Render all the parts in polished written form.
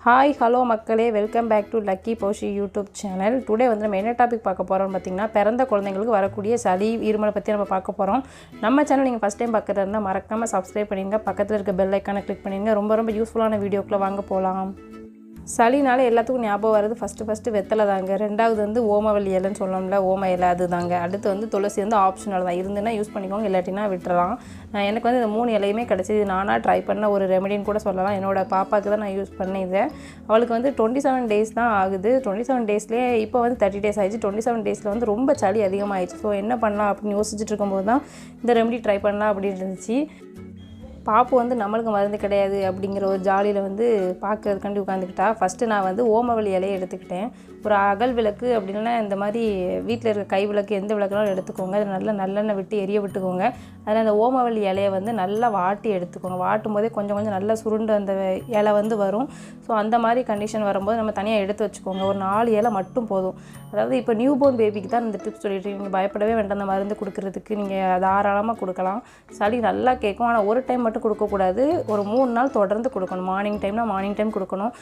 Hi, hello மக்களே, welcome back to lucky போஷி YouTube channel. Today வந்து நம்ம என்ன டாபிக் பார்க்க போகிறோம்னு பார்த்தீங்கன்னா, பிறந்த குழந்தைங்களுக்கு வரக்கூடிய சளி இருமலை பற்றி நம்ம பார்க்க போகிறோம். நம்ம சேனல் நீங்கள் ஃபஸ்ட் டைம் பார்க்குறதா இருந்தால் மறக்காமல் சப்ஸ்கிரைப் பண்ணிடுங்க, பக்கத்தில் இருக்க பெல் ஐக்கானை கிளிக் பண்ணிடுங்க. ரொம்ப யூஸ்ஃபுல்லான வீடியோக்குள்ளே வாங்க போகலாம். சளினால எல்லாத்துக்கும் ஞாபகம் வருது ஃபஸ்ட்டு வெத்தலை தாங்க. ரெண்டாவது வந்து ஓமவளி இலைன்னு சொல்லணும்ல, ஓம இலை அது தாங்க. அடுத்து வந்து துளசி வந்து ஆப்ஷனல் தான், இருந்துன்னா யூஸ் பண்ணிக்கோங்க, இல்லாட்டினா விட்டுறலாம். எனக்கு வந்து இந்த 3 இலையுமே கிடச்சிது. நானாக ட்ரை பண்ண ஒரு ரெமெடின்னு கூட சொல்லலாம். என்னோடய பாப்பாவுக்கு தான் நான் யூஸ் பண்ணியிருந்தேன். அவளுக்கு வந்து 27 டேஸ் தான் ஆகுது. 27 டேஸ்லேயே இப்போ வந்து 30 டேஸ் ஆகிடுச்சு. 27 டேஸில் வந்து ரொம்ப சளி அதிகமாகிடுச்சு. ஸோ என்ன பண்ணலாம் அப்படின்னு யோசிச்சுட்டு இருக்கும்போது தான் இந்த ரெமெடி ட்ரை பண்ணலாம் அப்படின்னு இருந்துச்சு. பாப்பு வந்து நம்மளுக்கு மருந்து கிடையாது அப்படிங்கிற ஒரு ஜாலியில் வந்து பார்க்கறதுக்காண்டி உட்காந்துக்கிட்டா. ஃபஸ்ட்டு நான் வந்து ஓமவளி இலையை எடுத்துக்கிட்டேன். ஒரு அகல் விளக்கு அப்படின்னா இந்த மாதிரி வீட்டில் இருக்க கை விளக்கு எந்த விளக்குனாலும் எடுத்துக்கோங்க. அதில் நல்லா நல்லெண்ணெய் விட்டு எரிய விட்டுக்கோங்க. அதில் அந்த ஓமவளி இலையை வந்து நல்லா வாட்டி எடுத்துக்கோங்க. வாட்டும் போதே கொஞ்சம் நல்லா சுருண்டு அந்த இலை வந்து வரும். ஸோ அந்த மாதிரி கண்டிஷன் வரும்போது நம்ம தனியாக எடுத்து வச்சுக்கோங்க. ஒரு 4 இலை மட்டும் போதும். அதாவது இப்போ நியூ போர்ன் பேபிக்கு தான் இந்த டிப்ஸ் சொல்லிட்டு நீங்கள் பயப்படவே வேண்டாம். அந்த மருந்து கொடுக்கறதுக்கு நீங்கள் தாராளமாக கொடுக்கலாம். சளி நல்லா கேட்கும். ஆனால் ஒரு டைம் மட்டும் கொடுக்கக்கூடாது. ஒரு 3 நாள் தொடர்ந்து கொடுக்கணும். மார்னிங் டைம் கொடுக்கணும்.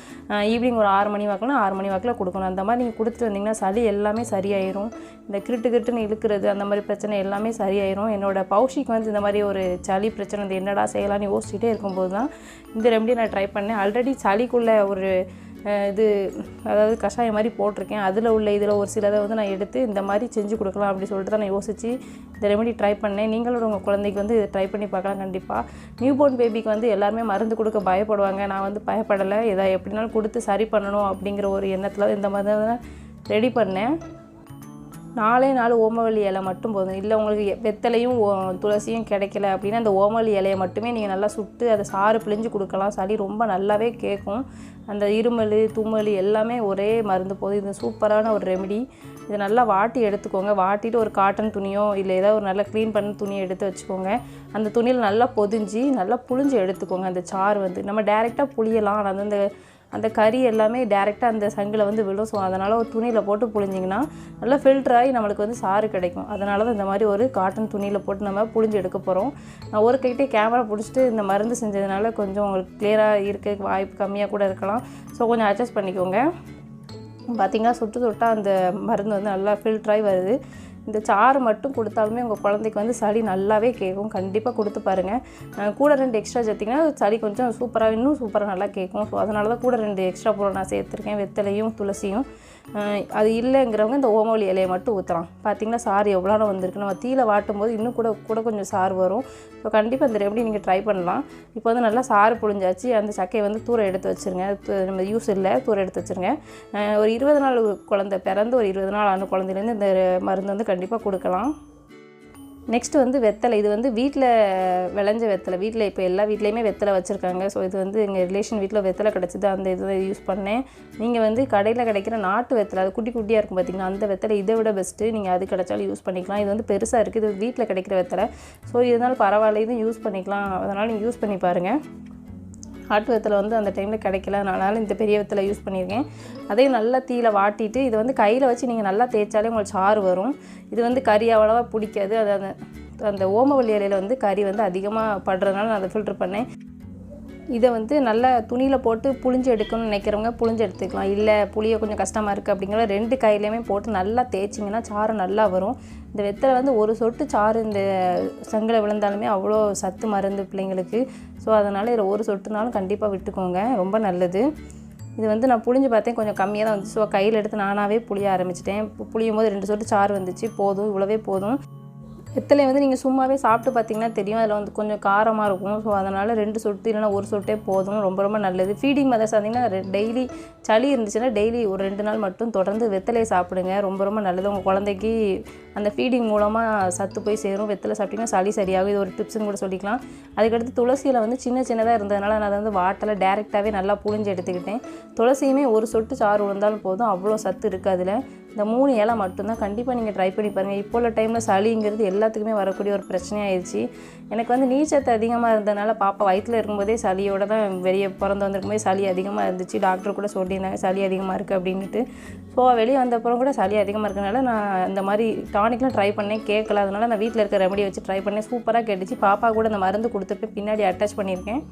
ஈவினிங் ஒரு 6 மணி வாக்கில் 6 மணி வாக்கில் கொடுக்கணும். அந்த மாதிரி நீங்கள் கொடுத்துட்டு வந்தீங்கன்னா சளி எல்லாமே சரியாயிரும். இந்த கிருட்டுன்னு இழுக்கிறது அந்த மாதிரி பிரச்சனை எல்லாமே சரியாயிரும். என்னோடய பௌஷிக்கு வந்து இந்த மாதிரி ஒரு சளி பிரச்சனை வந்து என்னடா செய்யலான்னு யோசிச்சுட்டே இருக்கும்போது தான் இந்த ரெமடி நான் ட்ரை பண்ணேன். ஆல்ரெடி சளிக்குள்ளே ஒரு இது அதாவது கஷாயம் மாதிரி போட்டிருக்கேன். அதில் இதில் ஒரு சிலதை வந்து நான் எடுத்து இந்த மாதிரி செஞ்சு கொடுக்கலாம் அப்படின்னு சொல்லிட்டு தான் நான் யோசித்து இந்த ரெமெடி ட்ரை பண்ணேன். நீங்களோட உங்கள் குழந்தைக்கு வந்து இதை ட்ரை பண்ணி பார்க்கலாம் கண்டிப்பாக. நியூ போர்ன் பேபிக்கு வந்து எல்லாருமே மருந்து கொடுக்க பயப்படுவாங்க. நான் வந்து பயப்படலை. எதை எப்படினாலும் கொடுத்து சரி பண்ணணும் அப்படிங்கிற ஒரு எண்ணத்தில் இந்த மாதிரி தான் ரெடி பண்ணேன். 4 ஓமவளி இலை மட்டும் போதும். இல்லை உங்களுக்கு வெத்தலையும் துளசியும் கிடைக்கல அப்படின்னா அந்த ஓமவளி இலையை மட்டுமே நீங்கள் நல்லா சுட்டு அதை சாறு பிழிஞ்சு கொடுக்கலாம். சளி ரொம்ப நல்லாவே கேட்கும். அந்த இருமல் தும்மல் எல்லாமே ஒரே மருந்து போதும். இது சூப்பரான ஒரு ரெமெடி. இதை நல்லா வாட்டி எடுத்துக்கோங்க. வாட்டிட்டு ஒரு காட்டன் துணியோ இல்லை ஏதாவது ஒரு நல்லா க்ளீன் பண்ண துணியை எடுத்து வச்சுக்கோங்க. அந்த துணியில் நல்லா பொதிஞ்சு நல்லா புழிஞ்சு எடுத்துக்கோங்க. அந்த சாறு வந்து நம்ம டேரெக்டாக புளியலாம். ஆனால் அந்த கறி எல்லாமே டேரெக்டாக அந்த சங்கில் வந்து விழும். ஸோ அதனால் ஒரு துணியில் போட்டு புழிஞ்சிங்கன்னா நல்லா ஃபில்டர் ஆகி நம்மளுக்கு வந்து சாறு கிடைக்கும். அதனால தான் இந்த மாதிரி ஒரு காட்டன் துணியில் போட்டு நம்ம புழிஞ்சு எடுக்க போகிறோம். நான் ஒரு கைட்டே கேமரா பிடிச்சிட்டு இந்த மருந்து செஞ்சதுனால கொஞ்சம் உங்களுக்கு கிளியராக இருக்க வாய்ப்பு கம்மியாக கூட இருக்கலாம். ஸோ கொஞ்சம் அட்ஜஸ்ட் பண்ணிக்கோங்க. பார்த்திங்கன்னா சுட்டு அந்த மருந்து வந்து நல்லா ஃபில்டராகி வருது. இந்த சாறு மட்டும் கொடுத்தாலுமே உங்கள் குழந்தைக்கு வந்து சளி நல்லாவே கேட்கும். கண்டிப்பாக கொடுத்து பாருங்கள். கூட 2 எக்ஸ்ட்ரா சேர்த்திங்கன்னா சளி கொஞ்சம் இன்னும் சூப்பராக நல்லா கேட்கும். ஸோ அதனால தான் கூட 2 எக்ஸ்ட்ரா பொருள் நான் சேர்த்துருக்கேன், வெத்தலையும் துளசியும். அது இல்லைங்கிறவங்க இந்த ஓமவளி இலையை மட்டும் ஊற்றலாம். பார்த்திங்கன்னா சாறு எவ்வளோ வந்திருக்கு. நம்ம தீயில வாட்டும் போது இன்னும் கூட கொஞ்சம் சாறு வரும். ஸோ கண்டிப்பாக இந்த ரெமடி நீங்கள் ட்ரை பண்ணலாம். இப்போ வந்து நல்லா சாறு புழிஞ்சாச்சு. அந்த சக்கையை வந்து தூர எடுத்து வச்சுருங்க. நம்ம யூஸ் இல்லை, தூர எடுத்து வச்சுருங்க. ஒரு 20 நாள் குழந்தை பிறந்து ஒரு 20 நாள் ஆன குழந்தைலேருந்து இந்த மருந்து வந்து கண்டிப்பாக கொடுக்கலாம். நெக்ஸ்ட்டு வந்து வெத்தலை. இது வந்து வீட்டில் விளைஞ்ச வெத்தலை. வீட்டில் இப்போ எல்லா வீட்லேயுமே வெத்தலை வச்சுருக்காங்க. ஸோ இது வந்து எங்கள் ரிலேஷன் வீட்டில் வெத்தலை கிடச்சிது. அந்த இதை யூஸ் பண்ணேன். நீங்கள் வந்து கடையில் கிடைக்கிற நாட்டு வெத்தலை, அது குட்டியாக இருக்கும் பார்த்திங்கன்னா, அந்த வெத்தலை இதை விட பெஸ்ட்டு. நீங்கள் அது கிடைச்சாலும் யூஸ் பண்ணிக்கலாம். இது வந்து பெருசாக இருக்குது. இது வீட்டில் கிடைக்கிற வெத்தலை. ஸோ இதனால் பரவாயில்ல, இதுவும் யூஸ் பண்ணிக்கலாம். அதனால் நீங்கள் யூஸ் பண்ணி பாருங்கள். நாட்டு வெத்தலை வந்து அந்த டைமில் கிடைக்கல, அதனால் இந்த பெரிய வெத்தலை யூஸ் பண்ணியிருக்கேன். அதையும் நல்லா தீயில வாட்டிட்டு இதை வந்து கையில் வச்சு நீங்கள் நல்லா தேய்ச்சாலே உங்களுக்கு சாறு வரும். இது வந்து கறி அவ்வளோவா பிடிக்காது. அது அந்த ஓமவளி இலையில் வந்து கறி வந்து அதிகமாக படுறதுனால நான் அதை ஃபில்டர் பண்ணேன். இதை வந்து நல்லா துணியில் போட்டு புழிஞ்சு எடுக்கணும்னு நினைக்கிறவங்க புழிஞ்சு எடுத்துக்கலாம். இல்லை புளிய கொஞ்சம் கஷ்டமாக இருக்குது அப்படிங்கிற 2 கையிலையுமே போட்டு நல்லா தேய்ச்சிங்கன்னா சாறு நல்லா வரும். இந்த வெத்தலை வந்து ஒரு சொட்டு சாறு இந்த சங்கில் விழுந்தாலுமே அவ்வளோ சத்து மருந்து பிள்ளைங்களுக்கு. ஸோ அதனால் இதில் ஒரு சொட்டுனாலும் கண்டிப்பாக விட்டுக்கோங்க, ரொம்ப நல்லது. இது வந்து நான் புழிஞ்சு பார்த்தேன், கொஞ்சம் கம்மியாக தான் வந்துச்சு. ஸோ கையில் எடுத்து நானாகவே புளிய ஆரம்பிச்சிட்டேன். புளியும் போது 2 சொட்டு சாறு வந்துச்சு. போதும், இவ்வளவே போதும். வெத்தலை வந்து நீங்கள் சும்மாவே சாப்பிட்டு பார்த்தீங்கன்னா தெரியும், அதில் வந்து கொஞ்சம் காரமாக இருக்கும். ஸோ அதனால் 2 சொட்டு இல்லைனா 1 சொட்டே போதும். ரொம்ப நல்லது. ஃபீடிங் மதர்ஸ் பார்த்தீங்கன்னா டெய்லி சளி இருந்துச்சுன்னா டெய்லி ஒரு 2 நாள் மட்டும் தொடர்ந்து வெத்தலையை சாப்பிடுங்க. ரொம்ப நல்லது. உங்கள் குழந்தைக்கு அந்த ஃபீடிங் மூலமாக சத்து போய் சேரும். வெத்தலை சாப்பிட்டிங்கன்னா சளி சரியாகும். இது ஒரு டிப்ஸுன்னு கூட சொல்லிக்கலாம். அதுக்கடுத்து துளசியில் வந்து சின்னதாக இருந்ததுனால நான் அதை வந்து வாட்டலை டேரெக்டாகவே நல்லா புழிஞ்சு எடுத்துக்கிட்டேன். துளசியுமே ஒரு சொட்டு சாறு விழுந்தாலும் போதும், அவ்வளோ சத்து இருக்குது அதில். இந்த 3 இலை மட்டும்தான். கண்டிப்பாக நீங்கள் ட்ரை பண்ணி பாருங்கள். இப்போ உள்ள டைமில் சளிங்கிறது எல்லாத்துக்குமே வரக்கூடிய ஒரு பிரச்சனையாகிடுச்சு. எனக்கு வந்து நீர்ச்சத்து அதிகமாக இருந்ததுனால பாப்பா வயிற்றில் இருக்கும்போதே சளியோடு தான் வெளியே பிறந்து வந்திருக்கும்போது சளி அதிகமாக இருந்துச்சு. டாக்டர் கூட சொல்லியிருந்தாங்க சளி அதிகமாக இருக்குது அப்படின்ட்டு. ஸோ வெளியே வந்தப்புறம் கூட சளி அதிகமாக இருக்கிறனால நான் இந்த மாதிரி டானிக்லாம் ட்ரை பண்ணேன், கேட்கல. அதனால் நான் வீட்டில் இருக்க ரெமடி வச்சு ட்ரை பண்ணேன். சூப்பராக கேட்டுச்சு. பாப்பா கூட இந்த மருந்து கொடுத்துட்டு பின்னாடி அட்டாச் பண்ணியிருக்கேன்.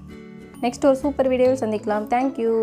நெக்ஸ்ட் ஒரு சூப்பர் வீடியோவில் சந்திக்கலாம். தேங்க்யூ.